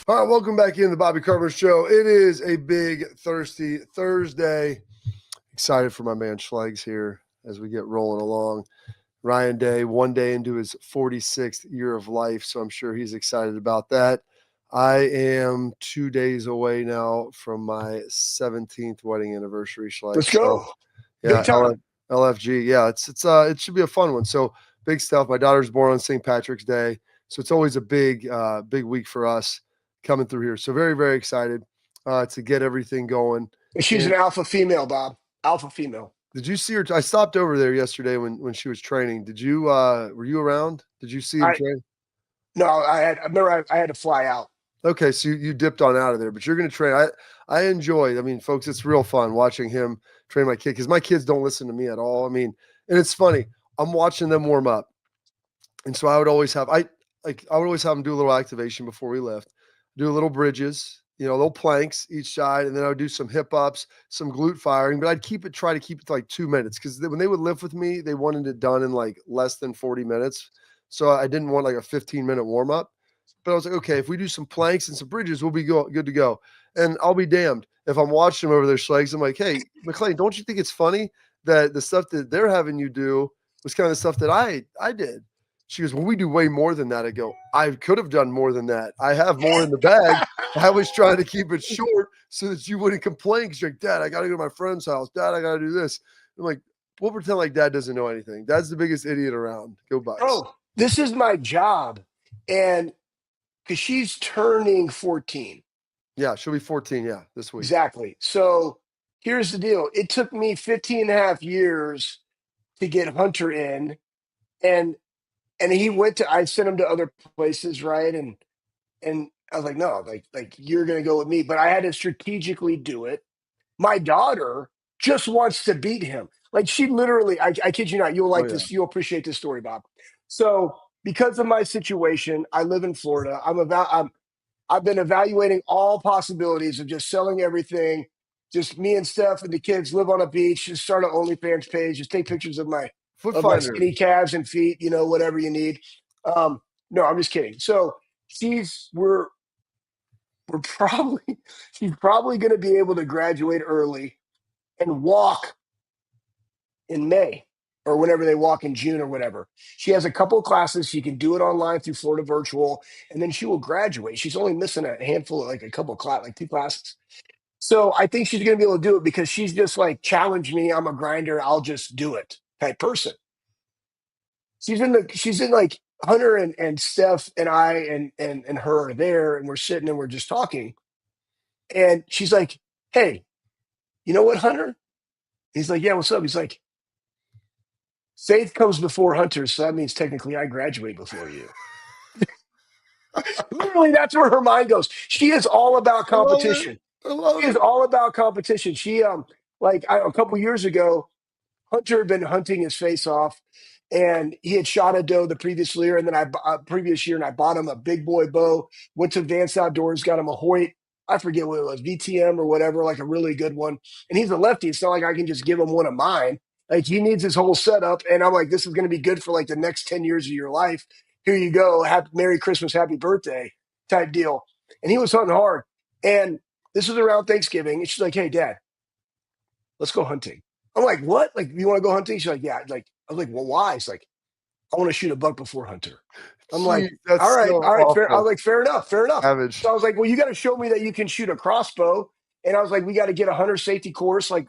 All right, welcome back in the Bobby Carpenter Show. It is a big, thirsty Thursday. Excited for my man Schlegs here as we get rolling along. Ryan Day, one day into his 46th year of life, so I'm sure he's excited about that. I am 2 days away now from my 17th wedding anniversary, Schlegs. Let's go. So, Big time. LFG. Yeah, it should be a fun one. So big stuff. My daughter's born on St. Patrick's Day, so it's always a big week for us coming through here. So very, very excited to get everything going. She's an alpha female, Bob. Alpha female. Did you see her? I stopped over there yesterday when she was training. Did you? Were you around? Did you see him train? No, I remember I had to fly out. Okay, so you dipped on out of there, but you're going to train. I enjoy. I mean, folks, it's real fun watching him train my kid because my kids don't listen to me at all. I mean, and it's funny. I'm watching them warm up, and so I would always have them do a little activation before we lift, do little bridges, little planks each side, and then I would do some hip ups, some glute firing. But I'd try to keep it to like 2 minutes because when they would lift with me, they wanted it done in like less than 40 minutes. So I didn't want like a 15-minute warm up. But I was like, okay, if we do some planks and some bridges, we'll be good to go. And I'll be damned if I'm watching them over their Schlegs. I'm like, hey, McLean, don't you think it's funny that the stuff that they're having you do was kind of the stuff that I did? She goes, well, we do way more than that. I go, I could have done more than that. I have more in the bag. I was trying to keep it short so that you wouldn't complain because you're like, Dad, I got to go to my friend's house. Dad, I got to do this. I'm like, we'll pretend like Dad doesn't know anything. Dad's the biggest idiot around. Go Bucks. Oh, this is my job. And because she's turning 14. Yeah, she'll be 14, this week. Exactly. So here's the deal. It took me 15 and a half years to get Hunter in. And I sent him to other places, right? And I was like, no, like you're gonna go with me. But I had to strategically do it. My daughter just wants to beat him. Like she literally, I kid you not, you'll like this, you'll appreciate this story, Bob. So because of my situation, I live in Florida. I've been evaluating all possibilities of just selling everything. Just me and Steph and the kids live on a beach, just start an OnlyFans page, just take pictures of my skinny calves and feet, whatever you need. No, I'm just kidding. So we're she's probably going to be able to graduate early and walk in May or whenever they walk in June or whatever. She has a couple of classes. She can do it online through Florida Virtual, and then she will graduate. She's only missing a handful of like a couple of like 2 classes. So I think she's going to be able to do it because she's just like, challenge me. I'm a grinder. I'll just do it type person. She's in like Hunter and Steph and I and her are there, and we're sitting and we're just talking. And she's like, hey, you know what, Hunter? He's like, yeah, what's up? He's like, faith comes before Hunter, so that means technically I graduate before you. Literally, that's where her mind goes. She is all about competition. She is all about competition. She a couple years ago, Hunter had been hunting his face off, and he had shot a doe the previous year, and then and I bought him a big boy bow. Went to Advanced Outdoors, got him a Hoyt. I forget what it was, VTM or whatever, like a really good one. And he's a lefty. It's not like I can just give him one of mine. Like he needs his whole setup, and I'm like, this is going to be good for like the next 10 years of your life. Here you go, Merry Christmas, Happy Birthday type deal. And he was hunting hard, and this was around Thanksgiving. And she's like, hey, Dad, let's go hunting. I'm like, what? Like, you want to go hunting? She's like, yeah. Like, I was like, well, why? She's like, I want to shoot a buck before Hunter. I'm like, all right, fair. I was like, fair enough. Savage. So I was like, well, you got to show me that you can shoot a crossbow. And I was like, we got to get a hunter safety course. Like,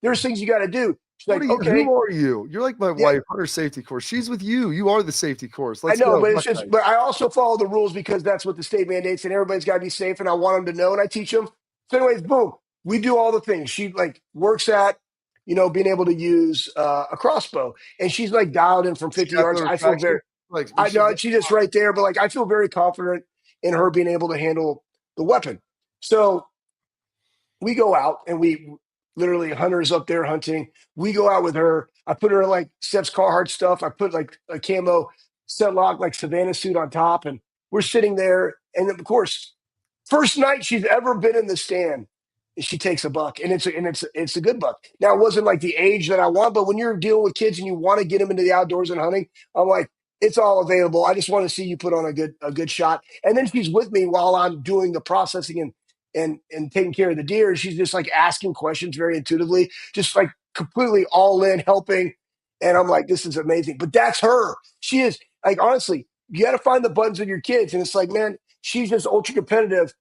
there's things you got to do. She's like, okay. Who are you? You're like my wife, hunter safety course. She's with you. You are the safety course. I know, but but I also follow the rules because that's what the state mandates, and everybody's got to be safe. And I want them to know, and I teach them. So, anyways, boom, we do all the things. She like works at, being able to use a crossbow, and she's like dialed in from 50 yards. I feel very. I know she's just right there, but like I feel very confident in her being able to handle the weapon. So we go out and we literally Hunter's up there hunting. We go out with her. I put her in like Steph's Carhartt stuff. I put like a camo Setlock like Savannah suit on top, and we're sitting there. And of course, first night she's ever been in the stand, she takes a buck, and it's a good buck. Now it wasn't like the age that I want, but when you're dealing with kids and you want to get them into the outdoors and hunting, I'm like, It's all available. I just want to see you put on a good shot. And then she's with me while I'm doing the processing and taking care of the deer. She's just like asking questions very intuitively, just like completely all in helping. And I'm like, this is amazing. But that's her. She is like, honestly, you got to find the buttons with your kids. And it's like, man, she's just ultra competitive.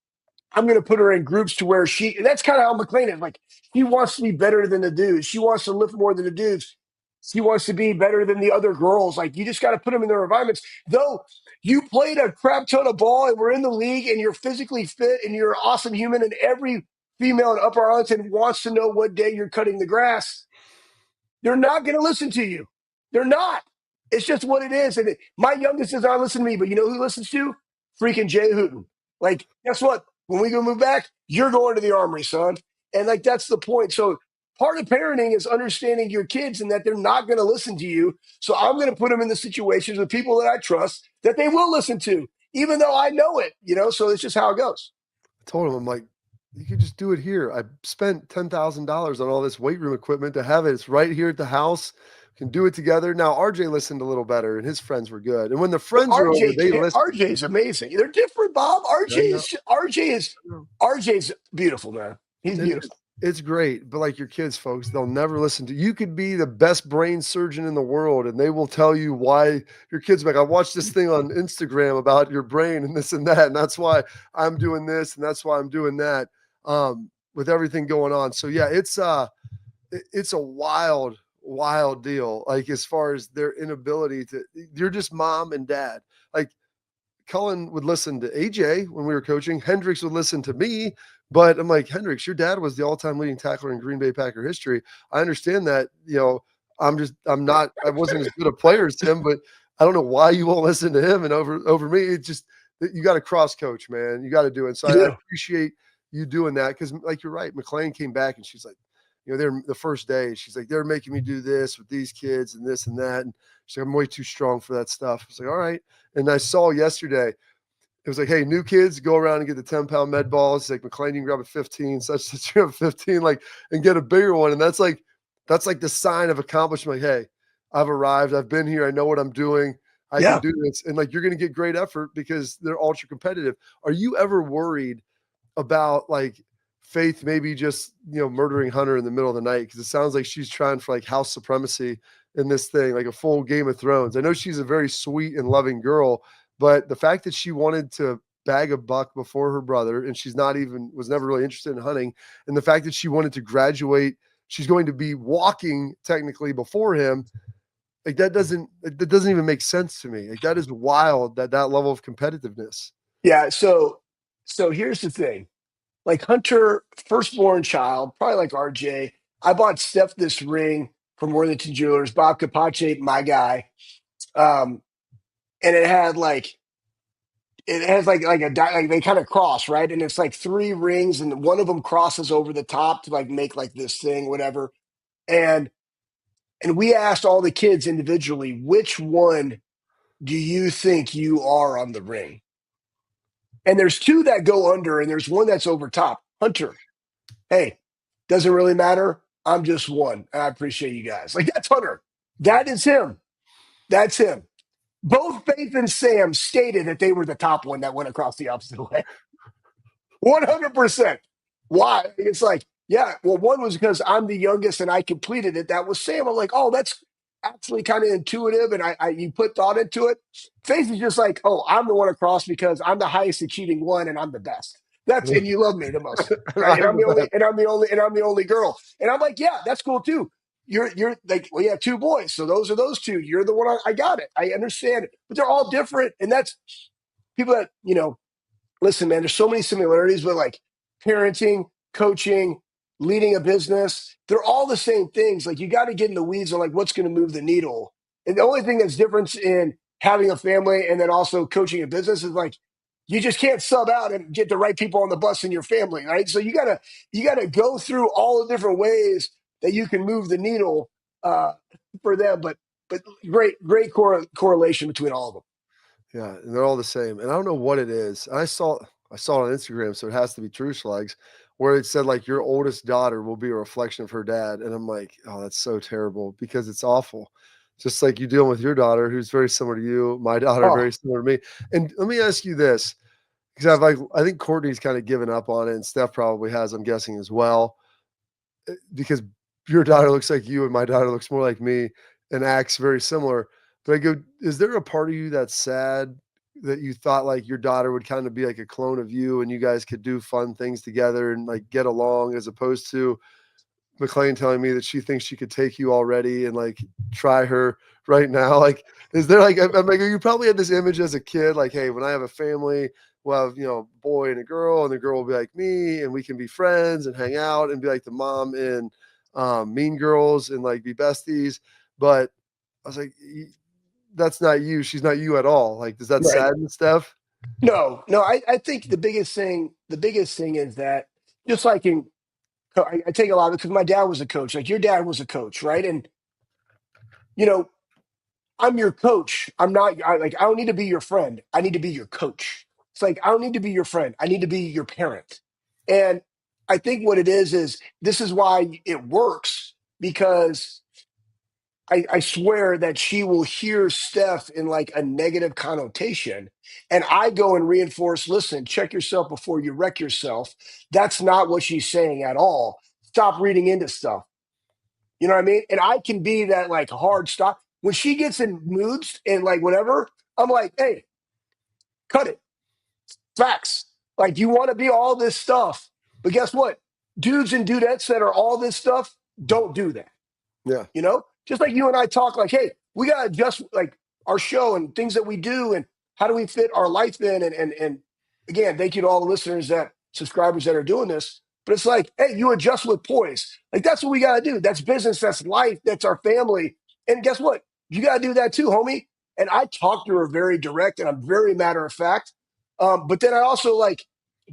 I'm going to put her in groups to where and that's kind of how McLean is. Like, she wants to be better than the dudes. She wants to lift more than the dudes. She wants to be better than the other girls. Like, you just got to put them in their environments. Though you played a crap ton of ball and we're in the league and you're physically fit and you're an awesome human, and every female in Upper Arlington wants to know what day you're cutting the grass, they're not going to listen to you. They're not. It's just what it is. And my youngest does not listen to me, but you know who listens to? Freaking Jay Hooten. Like, guess what? When we go move back, you're going to the armory, son. And like, that's the point. So part of parenting is understanding your kids and that they're not going to listen to you. So I'm going to put them in the situations with people that I trust that they will listen to, even though I know it, you know? So it's just how it goes. I told him, I'm like, you could just do it here. I spent $10,000 on all this weight room equipment to have it. It's right here at the house. We can do it together. Now, RJ listened a little better, and his friends were good. And when the friends are over, they listen. RJ's amazing. They're different, Bob. RJ's beautiful, man. He's beautiful. It's great, but like your kids, folks, they'll never listen to you. Could be the best brain surgeon in the world, and they will tell you why your kids like, I watched this thing on Instagram about your brain and this and that, and that's why I'm doing this, and that's why I'm doing that. With everything going on. So yeah, it's a wild deal. Like, as far as their inability to, you're just mom and dad. Like, Cullen would listen to AJ when we were coaching. Hendricks would listen to me, but I'm like, Hendricks, your dad was the all-time leading tackler in Green Bay Packer history. I understand that, I wasn't as good a player as him, but I don't know why you won't listen to him and over me. It's just, you got to cross coach, man. You got to do it. So I appreciate you doing that. Cause like, you're right. McLean came back and she's like, they're the first day, she's like, they're making me do this with these kids and this and that. And she's like, I'm way too strong for that stuff. I was like, all right. And I saw yesterday, it was like, hey, new kids, go around and get the 10-pound med balls. It's like, McLean, you can grab a 15, such you have 15, like, and get a bigger one. And that's like the sign of accomplishment. Like, hey, I've arrived. I've been here. I know what I'm doing. I can do this. And like, you're going to get great effort because they're ultra competitive. Are you ever worried about like Faith maybe just, murdering Hunter in the middle of the night? Because it sounds like she's trying for like house supremacy in this thing, like a full Game of Thrones. I know she's a very sweet and loving girl, but the fact that she wanted to bag a buck before her brother, and was never really interested in hunting, and the fact that she wanted to graduate, she's going to be walking technically before him, like that doesn't even make sense to me. Like, that is wild, that level of competitiveness. Yeah. So here's the thing. Like, Hunter, firstborn child, probably like RJ. I bought Steph this ring from Worthington Jewelers, Bob Capace, my guy. And it has like they kind of cross, right? And it's like three rings, and one of them crosses over the top to like make like this thing, whatever. And we asked all the kids individually, which one do you think you are on the ring? And there's two that go under, and there's one that's over top. Hunter, hey, doesn't really matter. I'm just one. I appreciate you guys. Like, that's Hunter. That is him. That's him. Both Faith and Sam stated that they were the top one that went across the opposite way. 100%. Why? It's like, yeah, well, one was because I'm the youngest and I completed it. That was Sam. I'm like, oh, that's actually kind of intuitive, and you put thought into it. Faith is just like, oh, I'm the one across because I'm the highest achieving one and I'm the best. And you love me the most, right? And I'm the only girl. And I'm like, yeah, that's cool too. You're like, well, yeah, two boys, so those are those two. You're the one. I got it. I understand it, but they're all different, and that's people that listen, man, there's so many similarities, but like parenting, coaching, leading a business, they're all the same things. Like, you got to get in the weeds on like what's going to move the needle. And the only thing that's different in having a family and then also coaching a business is like, you just can't sub out and get the right people on the bus in your family, right? So you gotta go through all the different ways that you can move the needle for them. But great correlation between all of them. Yeah, and they're all the same. And I don't know what it is. I saw it on Instagram, so it has to be True Schlegs, where it said like, your oldest daughter will be a reflection of her dad. And I'm like, oh, that's so terrible, because it's awful. just like you dealing with your daughter, who's very similar to you. My daughter, Oh, very similar to me. And let me ask you this, because I think Courtney's kind of given up on it, and Steph probably has, I'm guessing as well, because your daughter looks like you and my daughter looks more like me and acts very similar. But I go, is there a part of you that's sad that you thought like your daughter would kind of be like a clone of you and you guys could do fun things together and like get along, as opposed to McLean telling me that she thinks she could take you already and like try her right now? Like, is there like, I'm like, you probably had this image as a kid, like, hey, when I have a family, we'll have, a boy and a girl, and the girl will be like me, and we can be friends and hang out and be like the mom in Mean Girls and like be besties. But I was like, that's not you. She's not you at all. Like, does that right. sadden Steph? No, no. I think the biggest thing is that just like I take a lot of it because my dad was a coach. Like your dad was a coach, right? And you know, I'm your coach. I don't need to be your friend. I need to be your coach. It's like I don't need to be your friend. I need to be your parent. And I think what it is this is why it works because I swear that she will hear Steph in like a negative connotation. And I go and reinforce, listen, check yourself before you wreck yourself. That's not what she's saying at all. Stop reading into stuff. You know what I mean? And I can be that like hard stop. When she gets in moods and like whatever, I'm like, hey, cut it. Facts. Like you want to be all this stuff. But guess what? Dudes and dudettes that are all this stuff don't do that. Yeah. Just like you and I talk like, hey, we got to adjust like our show and things that we do and how do we fit our life in. And again, thank you to all the listeners subscribers that are doing this. But it's like, hey, you adjust with poise. Like that's what we got to do. That's business. That's life. That's our family. And guess what? You got to do that too, homie. And I talk to her very direct and I'm very matter of fact. But then I also like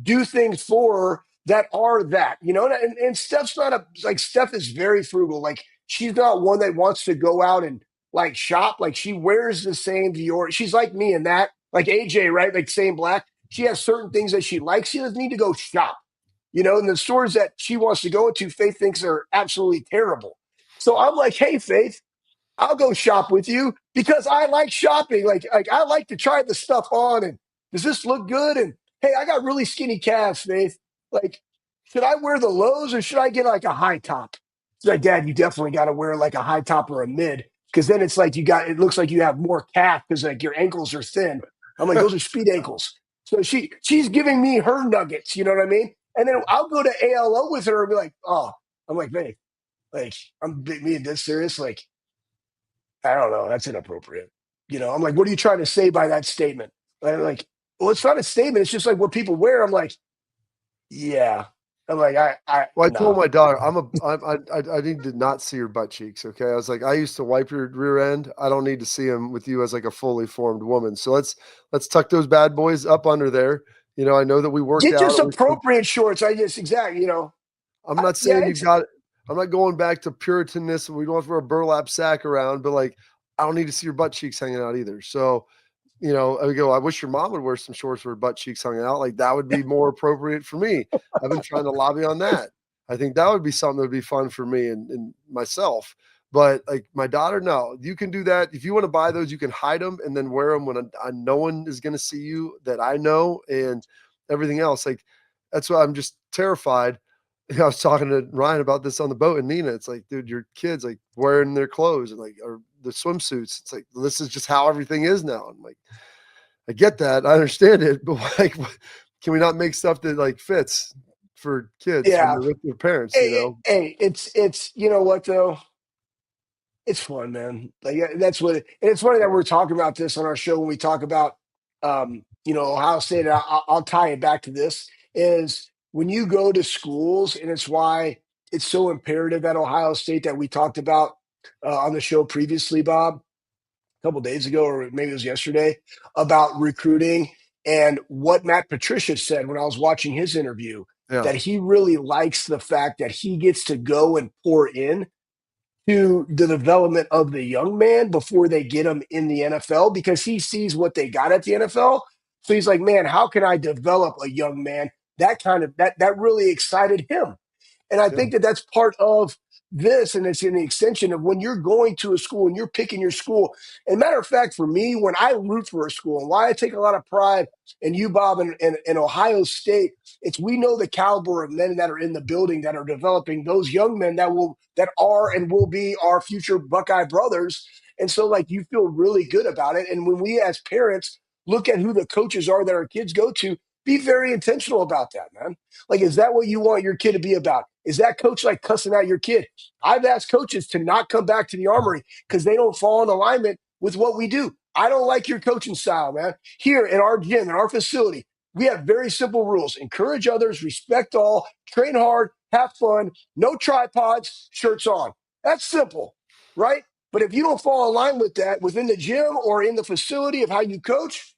do things for her that are that, and Steph's not like Steph is very frugal. Like she's not one that wants to go out and like shop. Like she wears the same Dior. She's like me in that, like AJ, right? Like same black. She has certain things that she likes. She doesn't need to go shop, and the stores that she wants to go into, Faith thinks are absolutely terrible. So I'm like, hey, Faith, I'll go shop with you because I like shopping. Like I like to try the stuff on and does this look good? And hey, I got really skinny calves, Faith. Like, should I wear the lows or should I get like a high top? She's like, Dad, you definitely got to wear like a high top or a mid because then it's like it looks like you have more calf because like your ankles are thin. I'm like, those are speed ankles. So she's giving me her nuggets, you know what I mean? And then I'll go to ALO with her and be like, oh, I'm like, babe, like I'm being this serious, like I don't know. That's inappropriate. I'm like, what are you trying to say by that statement? I'm like, well, it's not a statement. It's just like what people wear. I'm like, yeah. I'm like, Well, I told no. my daughter I need to not see your butt cheeks. Okay, I was like, I used to wipe your rear end. I don't need to see them with you as like a fully formed woman. So let's tuck those bad boys up under there. I know that we worked Get out. just appropriate shorts. I just, exactly, I'm not yeah, saying you got it. I'm not going back to Puritanism. We don't have to wear a burlap sack around, but like, I don't need to see your butt cheeks hanging out either. So, I go, I wish your mom would wear some shorts with her butt cheeks hanging out. Like that would be more appropriate for me. I've been trying to lobby on that. I think that would be something that would be fun for me and myself. But like my daughter, no, you can do that. If you want to buy those, you can hide them and then wear them when no one is going to see you that I know and everything else. Like that's why I'm just terrified. I was talking to Ryan about this on the boat and Nina. It's like, dude, your kids like wearing their clothes and like or the swimsuits. It's like this is just how everything is now. I'm like, I get that, I understand it, but like, can we not make stuff that like fits for kids when yeah. they're with their parents? Hey, it's you know what though? It's fun, man. Like that's what, and it's funny that we're talking about this on our show when we talk about, Ohio State. And I'll tie it back to this is when you go to schools, and it's why it's so imperative at Ohio State that we talked about on the show previously, Bob, a couple days ago, or maybe it was yesterday, about recruiting and what Matt Patricia said when I was watching his interview. Yeah, That he really likes the fact that he gets to go and pour in to the development of the young man before they get him in the NFL because he sees what they got at the NFL. So he's like, man, how can I develop a young man? That really excited him. And I yeah, think that that's part of this, and it's in the extension of when you're going to a school and you're picking your school. And matter of fact, for me, when I root for a school, and why I take a lot of pride in you, Bob, and Ohio State, it's we know the caliber of men that are in the building that are developing those young men that are and will be our future Buckeye brothers. And so, like, you feel really good about it. And when we as parents look at who the coaches are that our kids go to, be very intentional about that, man. Like, is that what you want your kid to be about? Is that coach like cussing out your kid? I've asked coaches to not come back to the Armory because they don't fall in alignment with what we do. I don't like your coaching style, man. Here in our gym, in our facility, we have very simple rules: encourage others, respect all, train hard, have fun, no tripods, shirts on. That's simple, right? But if you don't fall in line with that within the gym or in the facility of how you coach,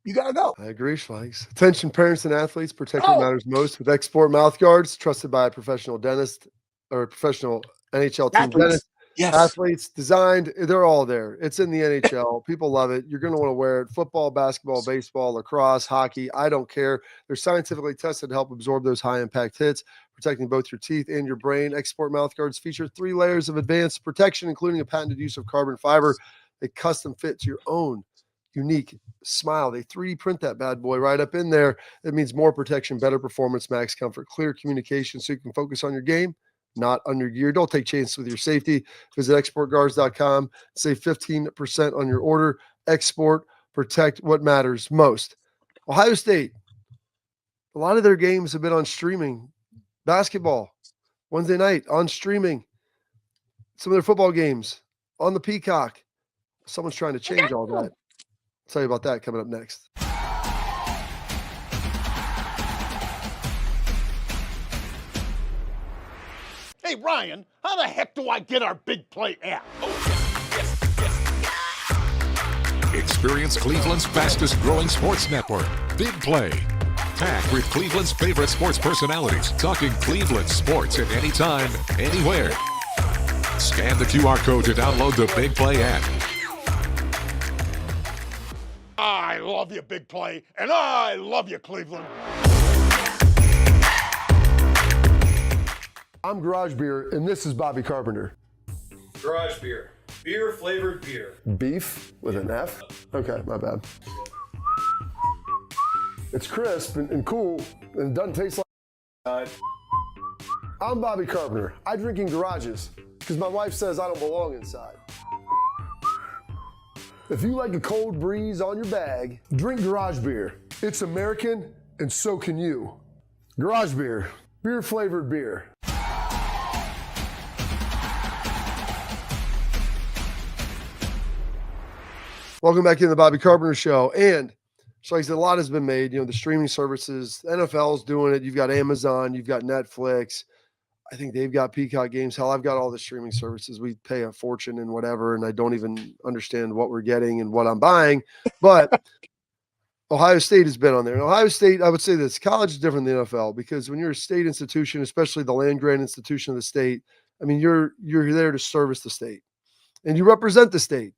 you got to go. I agree, Schweigs. Attention parents and athletes, protect what Oh, matters most with export mouth guards, trusted by a professional dentist or a professional NHL team athletes. dentist. Yes. Athletes designed, they're all there. It's in the NHL. People love it. You're going to want to wear it. Football, basketball, baseball, lacrosse, hockey. I don't care. They're scientifically tested to help absorb those high impact hits, protecting both your teeth and your brain. Export mouth guards feature 3 layers of advanced protection, including a patented use of carbon fiber. They custom fit to your own unique smile. They 3D print that bad boy right up in there. That means more protection, better performance, max comfort, clear communication, so you can focus on your game, not on your gear. Don't take chances with your safety. Visit exportguards.com. Save 15% on your order. Export, protect what matters most. Ohio State, a lot of their games have been on streaming. Basketball, Wednesday night on streaming. Some of their football games on the Peacock. Someone's trying to change all that. I'll tell you about that coming up next. Hey, Ryan, how the heck do I get our Big Play app? Experience Cleveland's fastest growing sports network, Big Play. Packed with Cleveland's favorite sports personalities, talking Cleveland sports at any time, anywhere. Scan the QR code to download the Big Play app. I love you, Big Play, and I love you, Cleveland. I'm Garage Beer, and this is Bobby Carpenter. Garage Beer. Beer-flavored beer. Beef with an F? Okay, my bad. It's crisp and cool, and it doesn't taste like... I'm Bobby Carpenter. I drink in garages because my wife says I don't belong inside. If you like a cold breeze on your bag, drink Garage Beer. It's American, and so can you. Garage Beer. Beer-flavored beer. Welcome back in the Bobby Carpenter Show. And so like I said, a lot has been made. You know, the streaming services, the NFL's doing it. You've got Amazon, you've got Netflix. I think they've got Peacock games. Hell, I've got all the streaming services. We pay a fortune and whatever, and I don't even understand what we're getting and what I'm buying. But Ohio State has been on there. And Ohio State, I would say this, college is different than the NFL because when you're a state institution, especially the land grant institution of the state, I mean, you're there to service the state and you represent the state.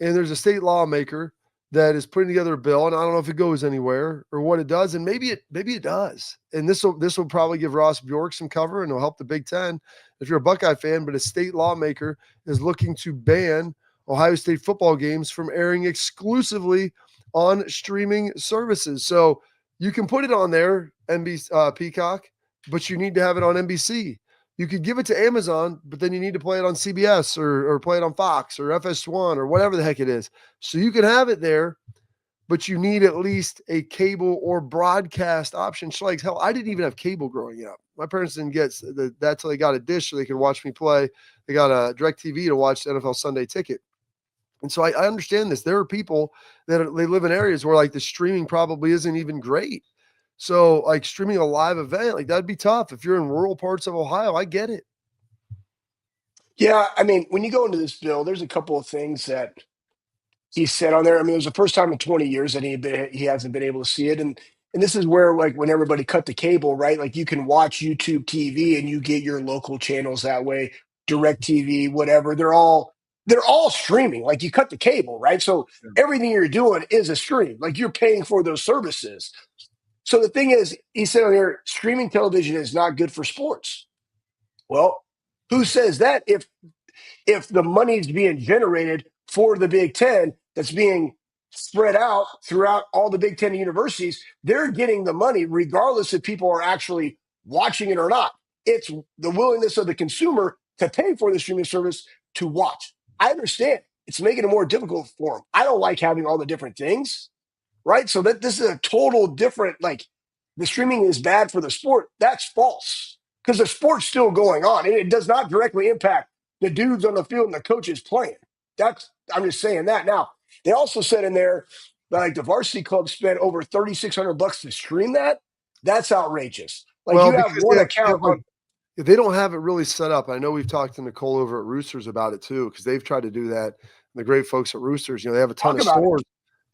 And there's a state lawmaker that is putting together a bill, and I don't know if it goes anywhere or what it does, and maybe it does. And this will probably give Ross Bjork some cover, and it'll help the Big Ten if you're a Buckeye fan. But a state lawmaker is looking to ban Ohio State football games from airing exclusively on streaming services. So you can put it on there, NBC, Peacock, but you need to have it on NBC. You could give it to Amazon, but then you need to play it on CBS or play it on Fox or FS1 or whatever the heck it is. So you can have it there, but you need at least a cable or broadcast option. So like, hell, I didn't even have cable growing up. My parents didn't get that till they got a dish so they could watch me play. They got a DirecTV to watch the NFL Sunday Ticket. And so I understand this. There are people that they live in areas where like the streaming probably isn't even great. So like streaming a live event, like that'd be tough. If you're in rural parts of Ohio, I get it. Yeah, I mean, when you go into this bill, there's a couple of things that he said on there. I mean, it was the first time in 20 years that he hasn't been able to see it. And this is where, like, when everybody cut the cable, right? Like, you can watch YouTube TV and you get your local channels that way, Direct TV, whatever. They're all streaming. Like, you cut the cable, right? So everything you're doing is a stream. Like, you're paying for those services. So the thing is, he said on here, streaming television is not good for sports. Well, Who says that if the money is being generated for the Big Ten that's being spread out throughout all the Big Ten universities, they're getting the money regardless if people are actually watching it or not. It's the willingness of the consumer to pay for the streaming service to watch. I understand it's making it more difficult for them. I don't like having all the different things, right? So that this is a total different, like the streaming is bad for the sport. That's false because the sport's still going on and it does not directly impact the dudes on the field and the coaches playing. I'm just saying that. Now, they also said in there that like the varsity club spent over $3,600 to stream that. That's outrageous. Like Well, you have because one account on. they don't have it really set up. I know we've talked to Nicole over at Roosters about it too, because they've tried to do that. And the great folks at Roosters, they have a ton of stores,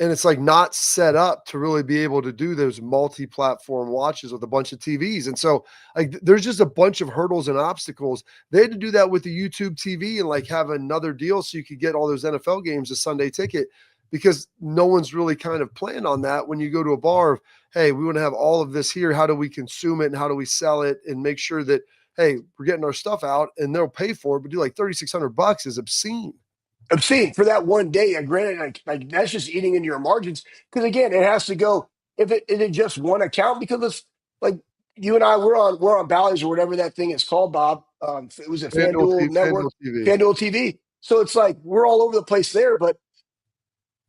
and it's like not set up to really be able to do those multi-platform watches with a bunch of TVs. And so like there's just a bunch of hurdles and obstacles. They had to do that with the YouTube TV and like have another deal so you could get all those NFL games a Sunday ticket, because no one's really kind of planned on that when you go to a bar of, hey, we want to have all of this here. How do we consume it and how do we sell it and make sure that, hey, we're getting our stuff out and they'll pay for it, but do like $3,600 is obscene. Obscene for that one day. Granted, like that's just eating into your margins. Because again, it has to go if it just one account, because it's like you and I we're on Bally's or whatever that thing is called, Bob. It was a FanDuel network, FanDuel TV. So it's like we're all over the place there. But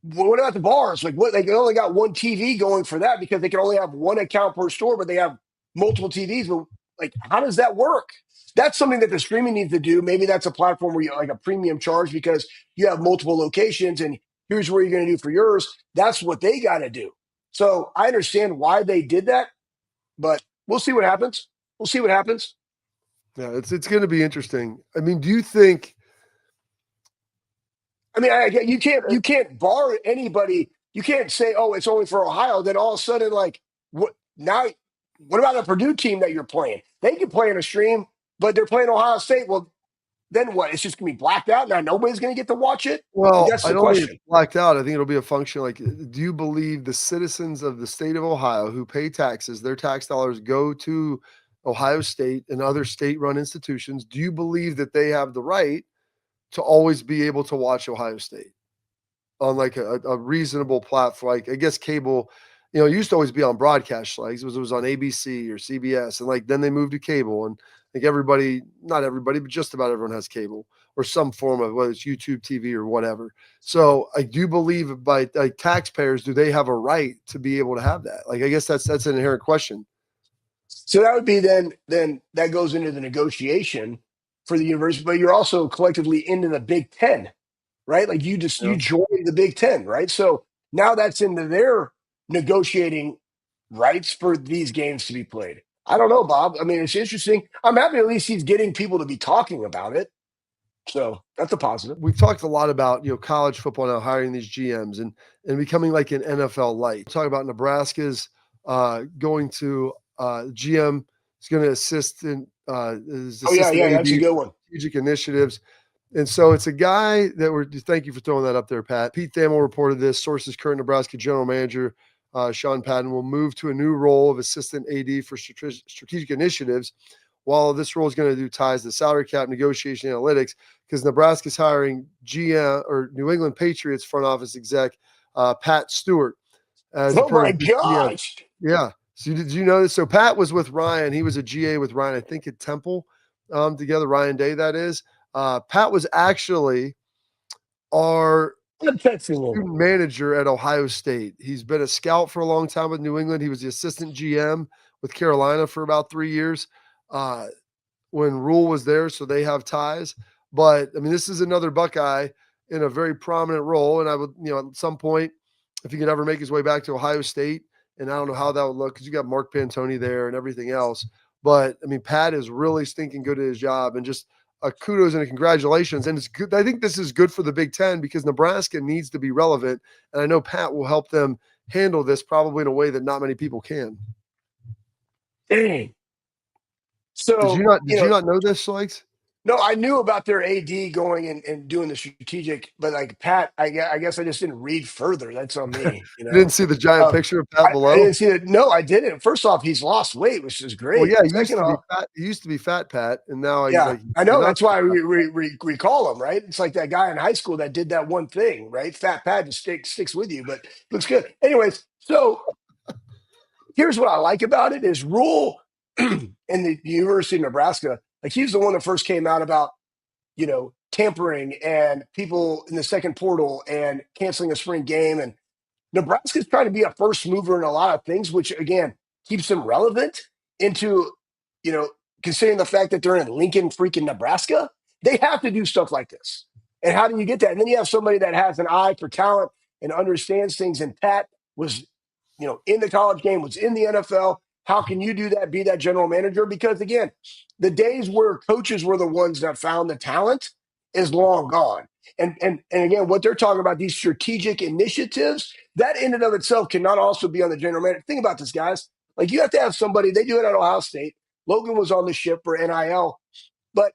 what about the bars? Like what they only got one TV going for that because they can only have one account per store, but they have multiple TVs. But like, how does that work? That's something that the streaming needs to do. Maybe that's a platform where you like a premium charge because you have multiple locations and here's where you're going to do for yours. That's what they got to do. So I understand why they did that, but we'll see what happens. We'll see what happens. Yeah, it's going to be interesting. I mean, do you think? I mean, you can't bar anybody. You can't say, oh, it's only for Ohio. Then all of a sudden, like, what now? What about a Purdue team that you're playing? They can play in a stream, but they're playing Ohio State. Well, then what? It's just going to be blacked out. Now nobody's going to get to watch it. Well, that's the I don't question. think it's blacked out. I think it'll be a function. Like, do you believe the citizens of the state of Ohio who pay taxes, their tax dollars go to Ohio State and other state-run institutions? Do you believe that they have the right to always be able to watch Ohio State on like a reasonable platform? Like, I guess cable, it used to always be on broadcast, like it was on ABC or CBS, and like then they moved to cable, and like not everybody, but just about everyone has cable or some form of, whether it's YouTube TV or whatever. So I do believe by like taxpayers, do they have a right to be able to have that? Like, I guess that's an inherent question. So that would be then that goes into the negotiation for the university, but you're also collectively into the Big Ten, right? Like you joined the Big Ten, right? So now that's into their negotiating rights for these games to be played. I don't know, Bob. I mean, it's interesting. I'm happy at least he's getting people to be talking about it. So that's a positive. We've talked a lot about, college football now hiring these GMs and becoming like an NFL light. Talk about Nebraska's going to GM is going to assist in that's a good one. Strategic initiatives. And so it's a guy that thank you for throwing that up there, Pat. Pete Thamel reported this. Sources, current Nebraska general manager Sean Patton will move to a new role of assistant AD for strategic initiatives. While this role is going to do ties to salary cap, negotiation, analytics, because Nebraska's hiring GM or New England Patriots front office exec Pat Stewart. Oh my gosh! Yeah. So did you know this? So Pat was with Ryan. He was a GA with Ryan, I think at Temple together. Ryan Day, that is. Pat was actually our student manager at Ohio State. He's been a scout for a long time with New England. He was the assistant GM with Carolina for about 3 years when Rule was there, so they have ties. But, I mean, this is another Buckeye in a very prominent role, and I would, at some point, if he could ever make his way back to Ohio State, and I don't know how that would look because you got Mark Pantoni there and everything else. But, I mean, Pat is really stinking good at his job, and just kudos and congratulations. And it's good. I think this is good for the Big Ten because Nebraska needs to be relevant. And I know Pat will help them handle this probably in a way that not many people can. Dang. So did you not know this, Slikes? No, I knew about their AD going and doing the strategic, but like Pat, I guess I just didn't read further. That's on me, you You didn't know. see the giant picture of Pat I below? didn't see it. No, I didn't. First off, he's lost weight, which is Well, great. yeah, he used Second to be off, fat. He used to be Fat Pat, and now he's yeah, like I he's know. not That's why fat. we call him, right? It's like that guy in high school that did that one thing, right? Fat Pat just sticks with you, but looks good. Anyways, so here's what I like about it is Rule in the University of Nebraska, like he's the one that first came out about, tampering and people in the second portal and canceling a spring game. And Nebraska's trying to be a first mover in a lot of things, which again keeps them relevant into, you know, considering the fact that they're in Lincoln, freaking Nebraska. They have to do stuff like this. And how do you get that? And then you have somebody that has an eye for talent and understands things. And Pat was, in the college game, was in the NFL. How can you do that? Be that general manager? Because again, the days where coaches were the ones that found the talent is long gone. And again, what they're talking about, these strategic initiatives, that in and of itself cannot also be on the general manager. Think about this, guys. Like you have to have somebody, they do it at Ohio State. Logan was on the ship for NIL, but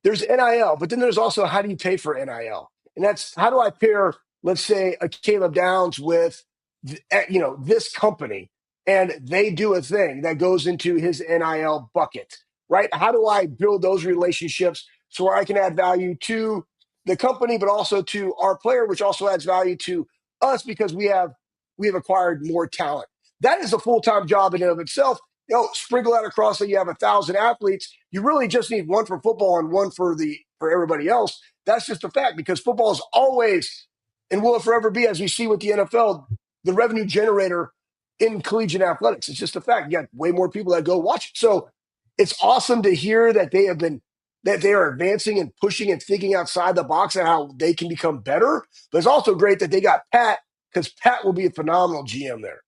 there's NIL, but then there's also how do you pay for NIL? And that's how do I pair, let's say, a Caleb Downs with, this company, and they do a thing that goes into his NIL bucket, right? How do I build those relationships so where I can add value to the company, but also to our player, which also adds value to us because we have acquired more talent. That is a full-time job in and of itself. Sprinkle that across so you have 1,000 athletes. You really just need one for football and one for everybody else. That's just a fact because football is always and will forever be, as we see with the NFL, the revenue generator in collegiate athletics. It's just a fact. You got way more people that go watch it. So it's awesome to hear that they are advancing and pushing and thinking outside the box and how they can become better. But it's also great that they got Pat because Pat will be a phenomenal GM there.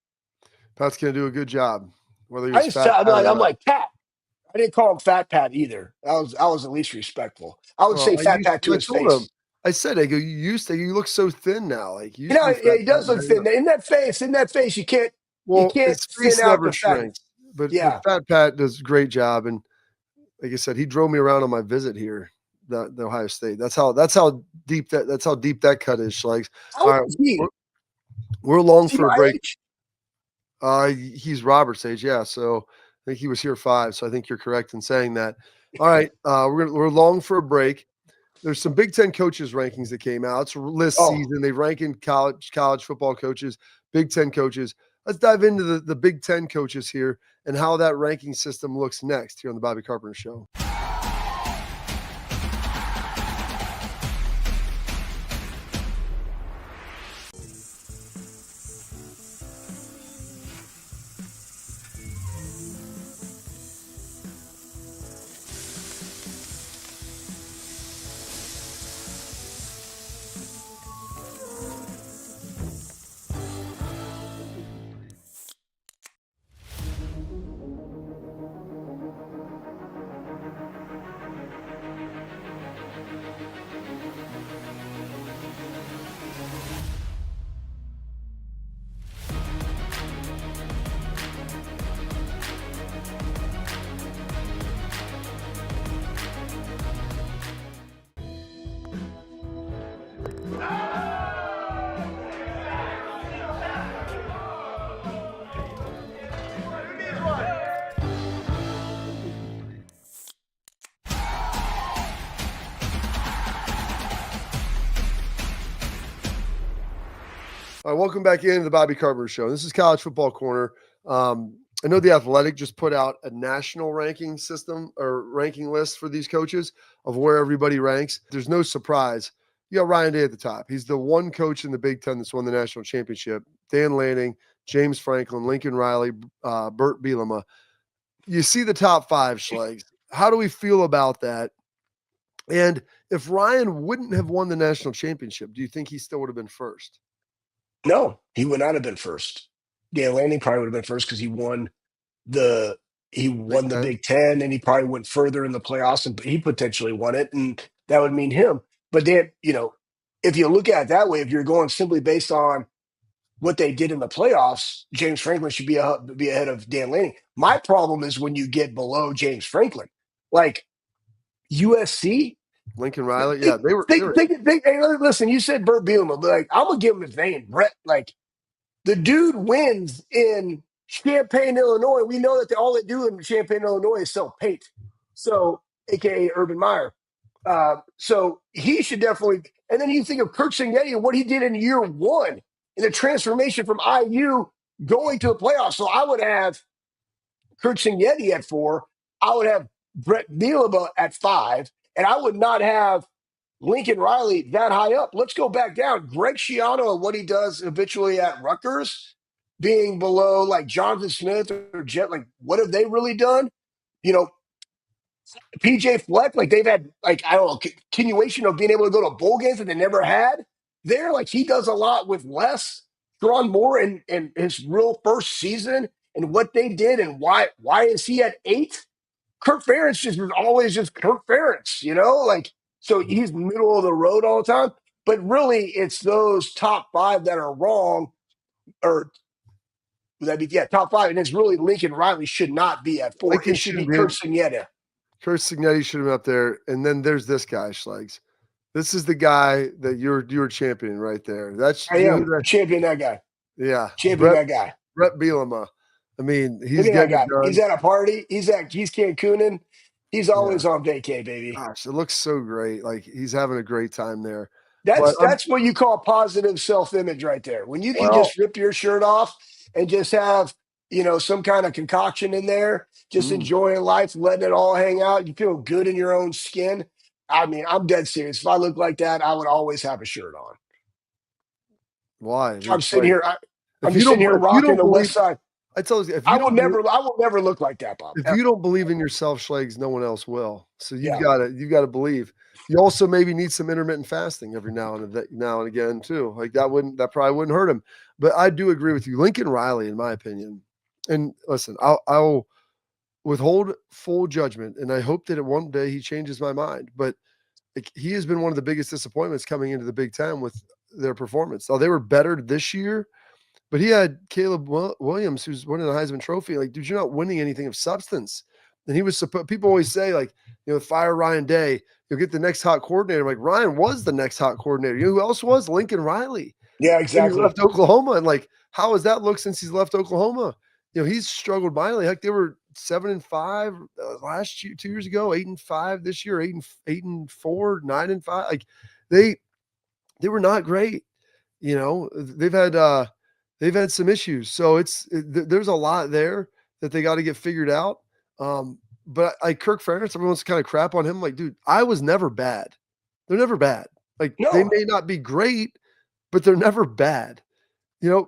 Pat's going to do a good job, whether I he's just fat. I'm like Pat. I didn't call him Fat Pat either. I was at least respectful. I would say Fat Pat to his told him. face. I said, I go, you look so thin now. Like you used to be Yeah, fat. he does look thin. In that face, you can't Well, thin his face out never the fat. shrinks, but Yeah. Fat Pat does a great job. And like I said, he drove me around on my visit here, the Ohio State. That's how deep that cut is. Schlegs. All right, we're long for a break. He's Robert's age, yeah. So I think he was here 5. So I think you're correct in saying that. All right, we're long for a break. There's some Big Ten coaches rankings that came out. It's list season. They rank in college football coaches, Big Ten coaches. Let's dive into the Big Ten coaches here and how that ranking system looks next here on the Bobby Carpenter Show. All right, welcome back into the Bobby Carpenter Show. This is College Football Corner. I know The Athletic just put out a national ranking system or ranking list for these coaches of where everybody ranks. There's no surprise. You got Ryan Day at the top. He's the one coach in the Big Ten that's won the national championship. Dan Lanning, James Franklin, Lincoln Riley, Burt Bielema. You see the top 5, Schlegs. How do we feel about that? And if Ryan wouldn't have won the national championship, do you think he still would have been first? No, he would not have been first. Dan Lanning probably would have been first because he won the Big Ten, and he probably went further in the playoffs, and he potentially won it, and that would mean him. But then, if you look at it that way, if you're going simply based on what they did in the playoffs, James Franklin should be ahead of Dan Lanning. My problem is when you get below James Franklin. Like, USC. Lincoln Riley. Yeah, they were. Hey, listen, you said Burt Bielema, but like, I'm gonna give him his name, Brett. Like the dude wins in Champaign, Illinois. We know that all they do in Champaign, Illinois is sell paint. So, AKA Urban Meyer. So he should definitely. And then you think of Kirk Cignetti and what he did in year one in the transformation from IU going to the playoffs. So I would have Kirk Cignetti at 4. I would have Brett Bielema at 5, and I would not have Lincoln Riley that high up. Let's go back down. Greg Schiano and what he does habitually at Rutgers, being below like Jonathan Smith or Jet. Like, what have they really done? You know, PJ Fleck, like they've had like I don't know continuation of being able to go to bowl games that they never had. There, like he does a lot with less. Sharon Moore in his real first season and what they did and why is he at 8? Kirk Ferentz just was always just Kirk Ferentz, like so he's middle of the road all the time. But really, it's those top 5 that are wrong, or would that be top 5? And it's really Lincoln Riley should not be at 4. Lincoln It should be shouldn't be. Kirk Cignetti. Kirk Cignetti should have been up there. And then there's this guy, Schlegs. This is the guy that you're championing right there. That's I am champion that guy. Yeah, champion that guy. Brett Bielema. I mean, he's getting that guy. He's at a party. He's Cancooning. He's always on vacay, baby. Gosh, it looks so great. Like he's having a great time there. That's what you call positive self-image right there. When you can just rip your shirt off and just have, some kind of concoction in there, just enjoying life, letting it all hang out. You feel good in your own skin. I mean, I'm dead serious. If I look like that, I would always have a shirt on. Why? I'm sitting here. I'm just sitting here rocking the West Side. I told you, I will never look like that, Bob. If you don't believe in yourself, Schlegs, no one else will. So you've got to believe. You also maybe need some intermittent fasting every now and again too. Like that probably wouldn't hurt him. But I do agree with you, Lincoln Riley, in my opinion. And listen, I'll withhold full judgment, and I hope that one day he changes my mind. But he has been one of the biggest disappointments coming into the Big Ten with their performance. Now they were better this year. But he had Caleb Williams, who's winning the Heisman Trophy. Like, dude, you're not winning anything of substance. And he was people always say, like, fire Ryan Day, you'll get the next hot coordinator. Like, Ryan was the next hot coordinator. You know who else was? Lincoln Riley. Yeah, exactly. He left Oklahoma. And, like, how has that looked since he's left Oklahoma? He's struggled mightily. Heck, they were 7-5 last year, 2 years ago, 8-5 this year, 8-4, 9-5. Like, they were not great. They've had some issues. So there's a lot there that they got to get figured out. But like Kirk Ferentz, everyone's kind of crap on him. Like, dude, I was never bad. They're never bad. Like They may not be great, but they're never bad.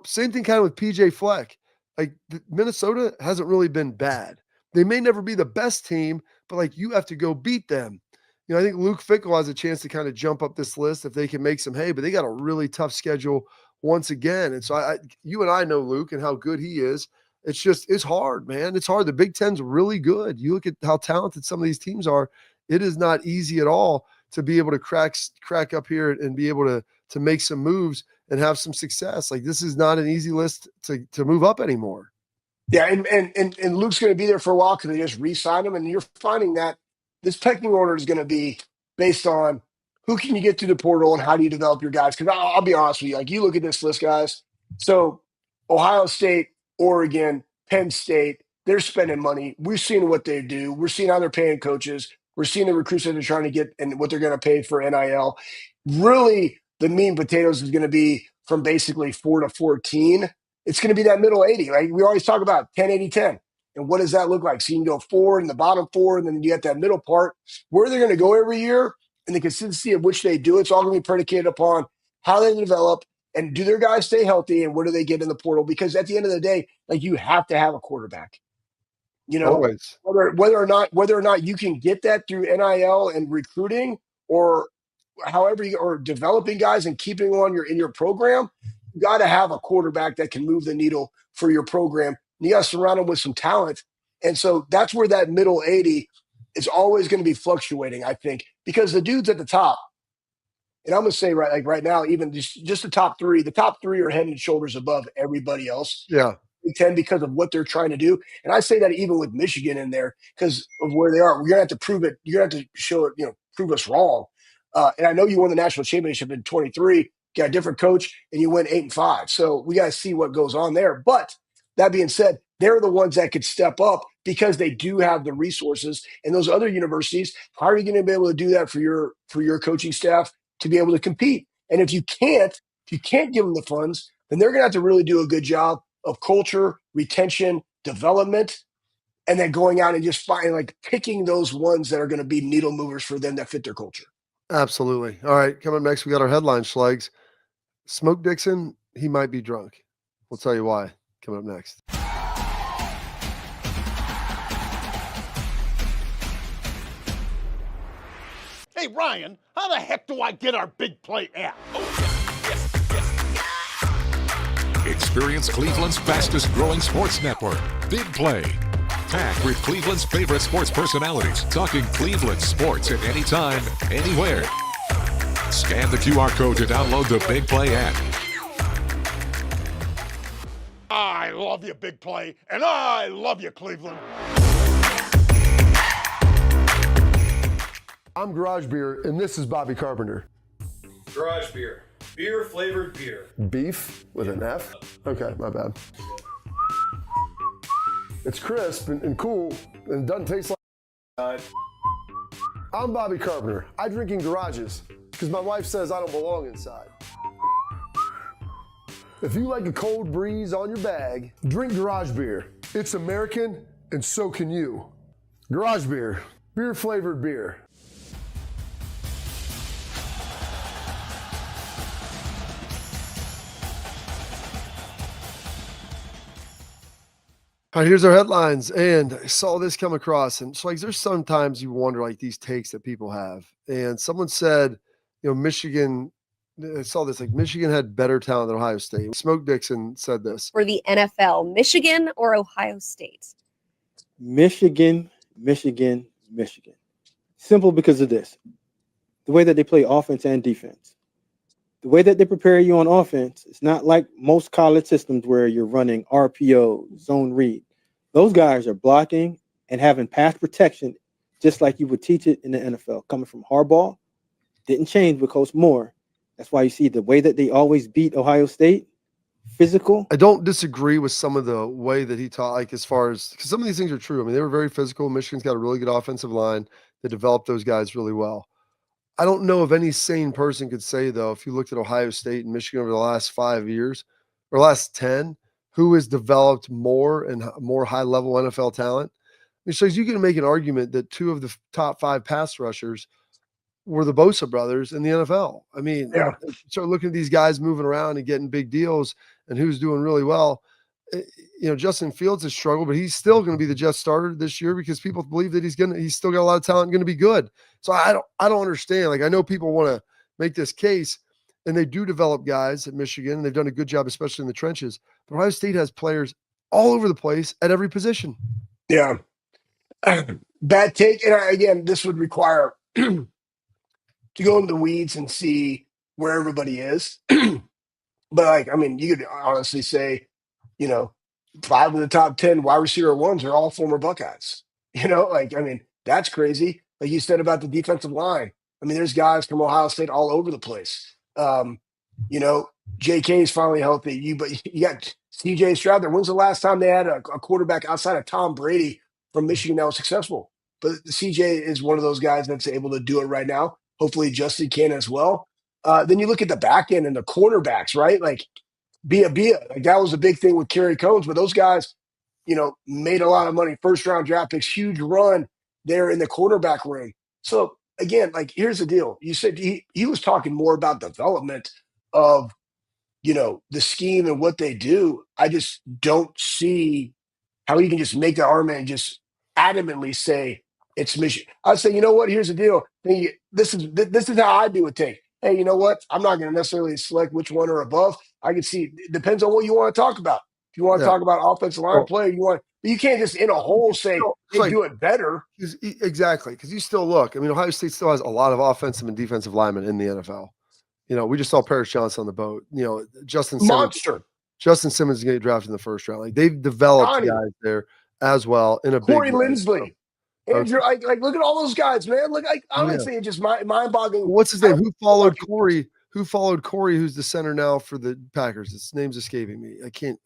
Same thing kind of with PJ Fleck. Like Minnesota hasn't really been bad. They may never be the best team, but like you have to go beat them. I think Luke Fickell has a chance to kind of jump up this list if they can make some hay, but they got a really tough schedule once again. And so you and I know Luke and how good he is. It's hard, man. It's hard. The Big Ten's really good. You look at how talented some of these teams are. It is not easy at all to be able to crack up here and be able to make some moves and have some success. Like this is not an easy list to move up anymore. Yeah. And Luke's going to be there for a while because they just re-signed him. And you're finding that this pecking order is going to be based on who can you get through the portal and how do you develop your guys? Because I'll be honest with you, like you look at this list, guys. So Ohio State, Oregon, Penn State, they're spending money. We've seen what they do. We're seeing how they're paying coaches. We're seeing the recruits that they're trying to get and what they're going to pay for NIL. Really, the meat and potatoes is going to be from basically 4 to 14. It's going to be that middle 80. Right? We always talk about 10, 80, 10. And what does that look like? So you can go 4 in the bottom 4, and then you get that middle part. Where they're going to go every year and the consistency of which they do, it's all going to be predicated upon how they develop and do their guys stay healthy and what do they get in the portal? Because at the end of the day, like you have to have a quarterback. Always. Whether or not you can get that through NIL and recruiting or however or developing guys and keeping on in your program, you got to have a quarterback that can move the needle for your program. You got to surround them with some talent. And so that's where that middle 80 is always going to be fluctuating, I think, because the dudes at the top, and I'm going to say right now, even just the top 3 are head and shoulders above everybody else. Yeah. Big Ten because of what they're trying to do. And I say that even with Michigan in there because of where they are. We're gonna have to prove it. You're gonna have to show it. Prove us wrong. And I know you won the national championship in 23. Got a different coach, and you went 8-5. So we got to see what goes on there. But that being said, they're the ones that could step up because they do have the resources. And those other universities, how are you going to be able to do that for your coaching staff to be able to compete? And if you can't give them the funds, then they're going to have to really do a good job of culture, retention, development, and then going out and just picking those ones that are going to be needle movers for them that fit their culture. Absolutely. All right, coming up next, we got our headline, Schlegs. Smoke Dixon, he might be drunk. We'll tell you why coming up next. Hey, Ryan, how the heck do I get our Big Play app? Experience Cleveland's fastest growing sports network, Big Play. Packed with Cleveland's favorite sports personalities, talking Cleveland sports at any time, anywhere. Scan the QR code to download the Big Play app. I love you, Big Play, and I love you, Cleveland. I'm Garage Beer, and this is Bobby Carpenter. Garage beer. Beer flavored beer. Beef with an F? Okay, my bad. It's crisp and cool and doesn't taste like. I'm Bobby Carpenter. I drink in garages because my wife says I don't belong inside. If you like a cold breeze on your bag, drink Garage Beer. It's American, and so can you. Garage Beer. Beer flavored beer. All right, here's our headlines, and I saw this come across, and it's like there's sometimes you wonder like these takes that people have, and someone said, Michigan. I saw this like Michigan had better talent than Ohio State. Smoke Dixon said this for the NFL: Michigan or Ohio State? Michigan, Michigan, Michigan. Simple because of this: the way that they play offense and defense. The way that they prepare you on offense, it's not like most college systems where you're running RPO, zone read. Those guys are blocking and having pass protection just like you would teach it in the NFL. Coming from Harbaugh, didn't change with Coach Moore. That's why you see the way that they always beat Ohio State, physical. I don't disagree with some of the way that he taught, like as far as, because some of these things are true. I mean, they were very physical. Michigan's got a really good offensive line. They developed those guys really well. I don't know if any sane person could say, though, if you looked at Ohio State and Michigan over the last 5 years or last 10, who has developed more and more high-level NFL talent. I mean, so you can make an argument that two of the top 5 pass rushers were the Bosa brothers in the NFL. I mean, start looking at these guys moving around and getting big deals and who's doing really well. Justin Fields has struggled, but he's still going to be the Jets starter this year because people believe that he's still got a lot of talent and going to be good. So I don't understand. Like, I know people want to make this case, and they do develop guys at Michigan, and they've done a good job, especially in the trenches. But Ohio State has players all over the place at every position. Yeah. Bad take. And again, this would require to go into the weeds and see where everybody is. But you could honestly say, 5 of the top 10 wide receiver ones are all former Buckeyes. That's crazy. Like you said about the defensive line. There's guys from Ohio State all over the place. JK is finally healthy. But you got CJ Stroud there. When's the last time they had a quarterback outside of Tom Brady from Michigan that was successful? But CJ is one of those guys that's able to do it right now. Hopefully Justin can as well. Then you look at the back end and the cornerbacks, right? Like Bia. Like that was a big thing with Kerry Cones, but those guys, made a lot of money, first round draft picks, huge run there in the quarterback room. So again, like here's the deal. You said he was talking more about development of, the scheme and what they do. I just don't see how you can just make that argument and just adamantly say it's Michigan. I say, you know what? Here's the deal. This is how I do it. Take. Hey, you know what? I'm not going to necessarily select which one or above. I can see it depends on what you want to talk about. If you want to talk about offensive line play, you can't just in a whole say they do it better. Exactly, because you still look. Ohio State still has a lot of offensive and defensive linemen in the NFL. We just saw Paris Johnson on the boat. Justin Monster. Justin Simmons is going to get drafted in the first round. Like they've developed Johnny. guys there as well in a Corey big way. Lindsley. Andrew, like look at all those guys, man. Look, honestly, it's just mind-boggling. What's his name? Who followed Corey? Who followed Corey? Who's the center now for the Packers? His name's escaping me. I can't.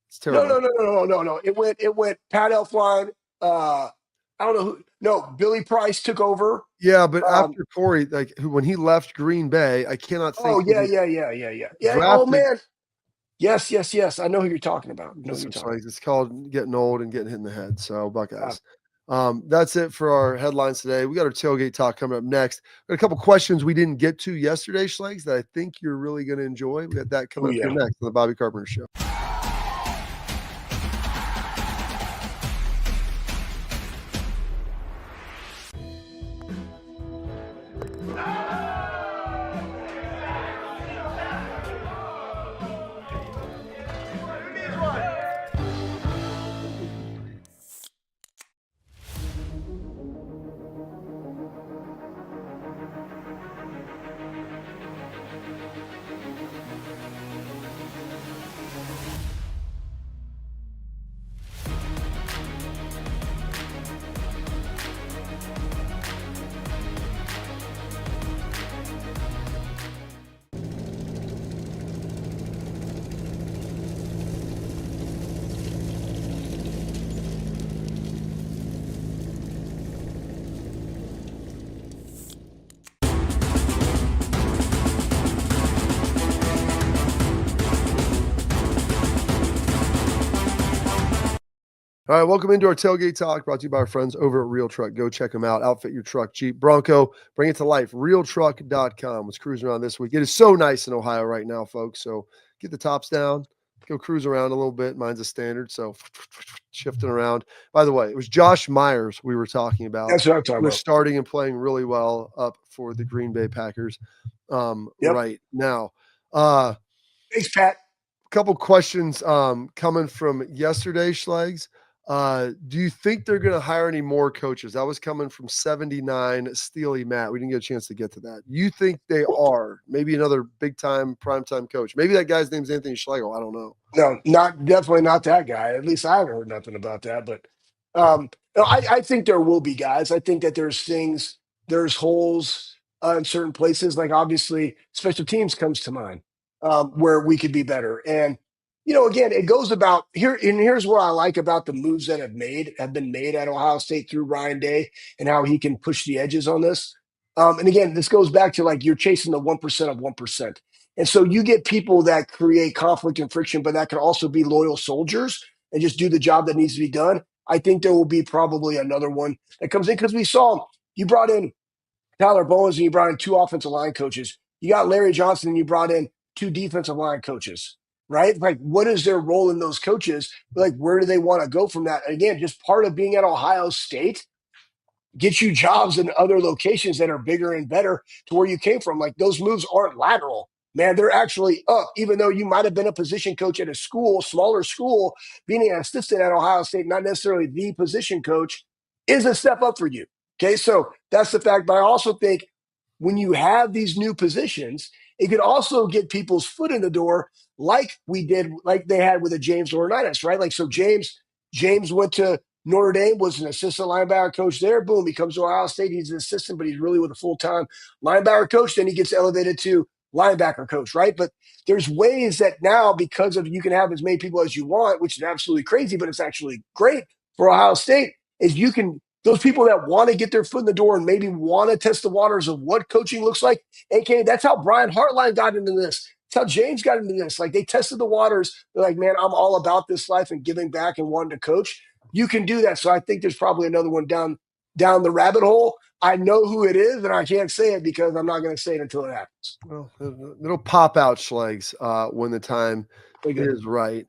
It's terrible. No. It went Pat Elflein. I don't know who. No, Billy Price took over. Yeah, but after Corey, like when he left Green Bay, I cannot think. Oh yeah. Oh man. Yes. I know who you're talking about. It's called getting old and getting hit in the head. So Buckeyes. That's it for our headlines today. We got our tailgate talk coming up next. We got a couple questions we didn't get to yesterday, Schlegs, that I think you're really going to enjoy. We got that coming up here next on the Bobby Carpenter Show. All right, welcome into our tailgate talk brought to you by our friends over at Real Truck. Go check them out. Outfit your truck, Jeep, Bronco, bring it to life. Realtruck.com was cruising around this week. It is so nice in Ohio right now, folks. So get the tops down, go cruise around a little bit. Mine's a standard, so shifting around. By the way, it was Josh Myers we were talking about. That's what I'm talking about. Starting and playing really well up for the Green Bay Packers right now. Thanks, Pat. A couple questions coming from yesterday, Schlegs. Do you think they're going to hire any more coaches? That was coming from 79 Steely Matt. We didn't get a chance to get to that. You think they are? Maybe another big-time, prime-time coach. Maybe that guy's name's Anthony Schlegel. I don't know. No, definitely not that guy. At least I haven't heard nothing about that. But I think there will be guys. I think that there's holes in certain places. Like obviously, special teams comes to mind where we could be better. And again, it goes about here, and here's what I like about the moves that have been made at Ohio State through Ryan Day and how he can push the edges on this. And again, this goes back to like you're chasing the 1% of 1%. And so you get people that create conflict and friction, but that can also be loyal soldiers and just do the job that needs to be done. I think there will be probably another one that comes in because we saw you brought in Tyler Bowens and you brought in 2 offensive line coaches. You got Larry Johnson and you brought in 2 defensive line coaches. Right? Like, what is their role in those coaches? Like, where do they want to go from that? And again, just part of being at Ohio State gets you jobs in other locations that are bigger and better to where you came from. Like, those moves aren't lateral, man. They're actually up, even though you might have been a position coach at a school, smaller school, being an assistant at Ohio State, not necessarily the position coach, is a step up for you. Okay, so that's the fact. But I also think when you have these new positions, it could also get people's foot in the door like they had with a James Laurinaitis, right? Like, so James went to Notre Dame, was an assistant linebacker coach there. Boom, he comes to Ohio State. He's an assistant, but he's really with a full-time linebacker coach. Then he gets elevated to linebacker coach, right? But there's ways that now, because of you can have as many people as you want, which is absolutely crazy, but it's actually great for Ohio State, is you can – those people that want to get their foot in the door and maybe want to test the waters of what coaching looks like, aka that's how Brian Hartline got into this. That's how James got into this. Like, they tested the waters. They're like, man, I'm all about this life and giving back and wanting to coach. You can do that. So I think there's probably another one down the rabbit hole. I know who it is, and I can't say it because I'm not going to say it until it happens. Well, it'll pop out, Schlegs, when the time is right.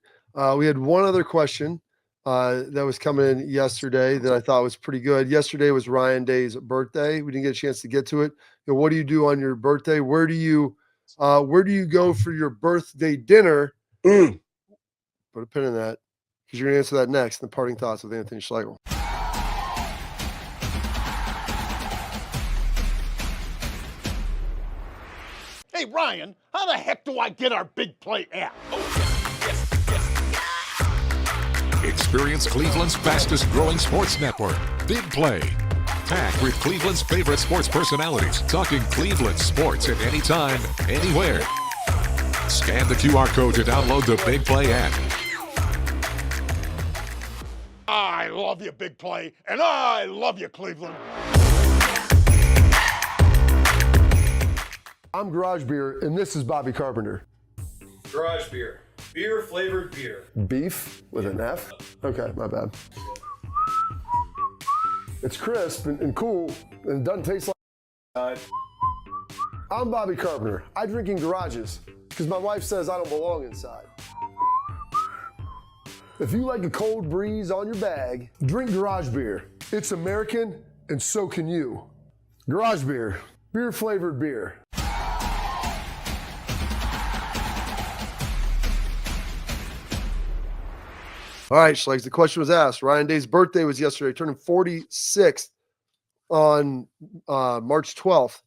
We had one other question that was coming in yesterday that I thought was pretty good. Yesterday was Ryan Day's birthday. We didn't get a chance to get to it. What do you do on your birthday? Where do you go for your birthday dinner? Put a pin in that because you're going to answer that next in the parting thoughts with Anthony Schlegel. Hey, Ryan, how the heck do I get our Big Play app? Oh, yes. Experience Cleveland's fastest growing sports network, Big Play. Packed with Cleveland's favorite sports personalities, talking Cleveland sports at any time, anywhere. Scan the QR code to download the Big Play app. I love you, Big Play, and I love you, Cleveland. I'm Garage Beer, and this is Bobby Carpenter. Garage beer. Beer flavored beer. Beef with an F? Okay, my bad. It's crisp and cool, and it doesn't taste like. I'm Bobby Carpenter. I drink in garages because my wife says I don't belong inside. If you like a cold breeze on your bag, drink Garage Beer. It's American, and so can you. Garage Beer. Beer flavored beer. All right, Schlegs, the question was asked. Ryan Day's birthday was yesterday, turning 46th on March 12th.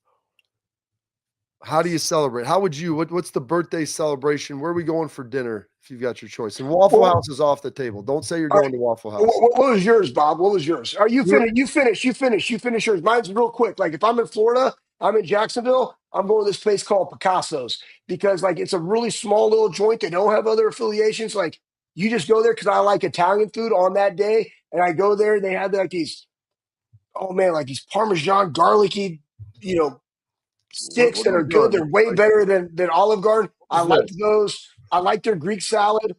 How do you celebrate? How would you, what's the birthday celebration? Where are we going for dinner if you've got your choice? And Waffle House is off the table. Don't say you're going to Waffle House. What was yours, Bob? What was yours? Are you finished? You finish yours. Mine's real quick. Like if I'm in Florida, I'm in Jacksonville, I'm going to this place called Picasso's because like it's a really small little joint. They don't have other affiliations. Like you just go there because I like Italian food on that day. And I go there and they have like these, oh man, like these Parmesan garlicky, sticks that are good. They're way better than Olive Garden. I like those. I like their Greek salad.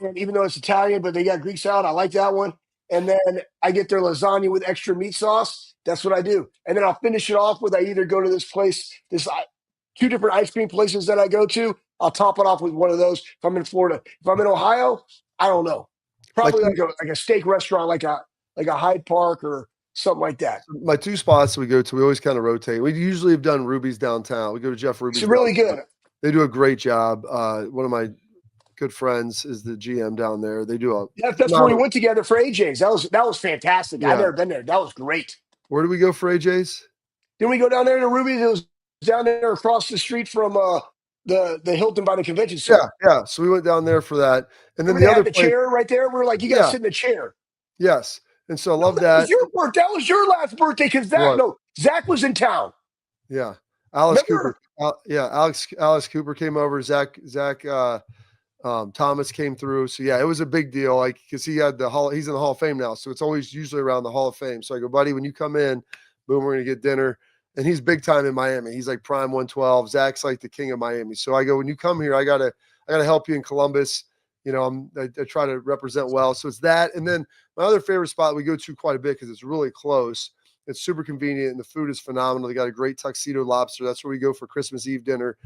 And even though it's Italian, but they got Greek salad, I like that one. And then I get their lasagna with extra meat sauce. That's what I do. And then I'll finish it off with I either go to this place, two different ice cream places that I go to. I'll top it off with one of those if I'm in Florida. If I'm in Ohio, I don't know. Probably like a steak restaurant, like a Hyde Park or something like that. My two spots we go to, we always kind of rotate. We usually have done Ruby's downtown. We go to Jeff Ruby's. It's really good. They do a great job. One of my good friends is the GM down there. They do that's where we went together for AJ's. That was fantastic. Yeah. I've never been there. That was great. Where did we go for AJ's? Didn't we go down there to Ruby's? It was down there across the street from the Hilton by the convention center. Yeah. So we went down there for that. And then the other chair right there. We were like, you got to sit in the chair. Yes. And so I love that. That was your last birthday because Zach was in town. Yeah. Alex Cooper. Alex Cooper came over. Zach Thomas came through. So yeah, it was a big deal. Like, cause he's in the Hall of Fame now. So it's always usually around the Hall of Fame. So I go, buddy, when you come in, boom, we're going to get dinner. And he's big time in Miami. He's like prime 112. Zach's like the king of Miami. So I go, when you come here, I gotta help you in Columbus. I try to represent well. So it's that. And then my other favorite spot we go to quite a bit because it's really close. It's super convenient and the food is phenomenal. They got a great Tuxedo Lobster. That's where we go for Christmas Eve dinner.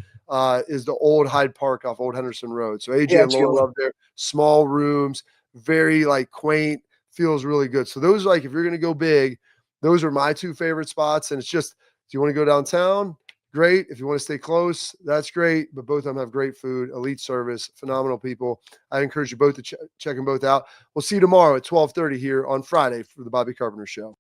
Is the old Hyde Park off Old Henderson Road. So AJ and Laura love there. Small rooms, very like quaint, feels really good. So those are like, if you're going to go big, those are my two favorite spots. And it's just, do you want to go downtown? Great. If you want to stay close, that's great. But both of them have great food, elite service, phenomenal people. I encourage you both to check them both out. We'll see you tomorrow at 12:30 here on Friday for the Bobby Carpenter Show.